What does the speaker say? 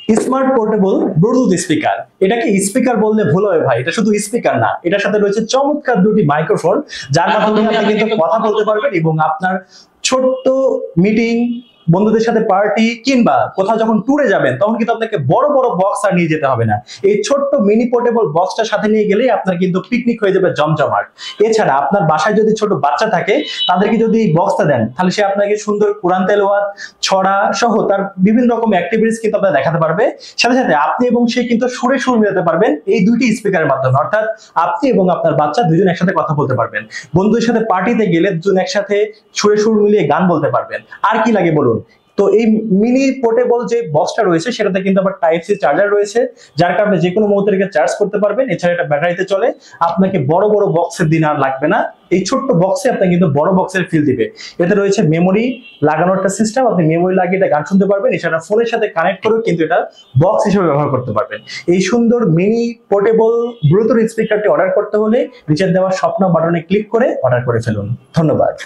Smart portable Bluetooth speaker. এটাকে speaker বললে ভুল হবে ভাই, এটা শুধু স্পিকার না, এটার সাথে রয়েছে চমৎকার দুটি মাইক্রোফোন, যার মাধ্যমে আপনি কিন্তু কথা বলতে পারবেন এবং আপনার ছোট্ট মিটিং, বন্ধুদের সাথে পার্টি কিংবা কোথাও যখন ট্যুরে যাবেন তখন কিন্তু আপনাকে বড় বড় বক্স আর নিয়ে যেতে হবে না। এই ছোট্ট মিনি পোর্টেবল বক্সটার সাথে নিয়ে গেলেই আপনার কিন্তু পিকনিক হয়ে যাবে জমজমাট। এছাড়া আপনার বাসায় যদি ছোট বাচ্চা থাকে তাদেরকে যদি এই বক্সটা দেন তাহলে সে আপনাকে সুন্দর কোরআন তেলাওয়াত, ছড়া সহ তার বিভিন্ন রকম অ্যাক্টিভিটিস কিন্তু আপনার দেখাতে পারবে। সাথে সাথে আপনি এবং সে কিন্তু সুরে সুর মিলাতে পারবেন এই দুইটি স্পিকারের মাধ্যমে, অর্থাৎ আপনি এবং আপনার বাচ্চা দুজন একসাথে কথা বলতে পারবেন। বন্ধুদের সাথে পার্টিতে গেলে দুজন একসাথে সুরে সুর মিলিয়ে গান বলতে পারবেন। আর কি লাগে বলুন? তো এই মিনি পোর্টেবল যে বক্সটা রয়েছে সেটাতে কিন্তু আবার টাইপ সি চার্জার রয়েছে, যার কারণে যে কোনো মুহূর্তে এটাকে চার্জ করতে পারবেন। এছাড়া এটা ব্যাটারিতে চলে, আপনাকে বড় বড় বক্সের দিন আর লাগবে না। এই ছোট্ট বক্সে আপনাকে কিন্তু বড় বক্সের ফিল দিবে। এতে রয়েছে মেমোরি লাগানোর একটা সিস্টেম, আপনি মেমোরি লাগিয়ে এটা গান শুনতে পারবেন। এছাড়া ফোনের সাথে কানেক্ট করেও কিন্তু এটা বক্স হিসেবে ব্যবহার করতে পারবেন। এই সুন্দর মিনি পোর্টেবল ব্লুটুথ স্পিকারটি অর্ডার করতে হলে নিচের দেওয়া স্বপ্ন বাটনে ক্লিক করে অর্ডার করে ফেলুন। ধন্যবাদ।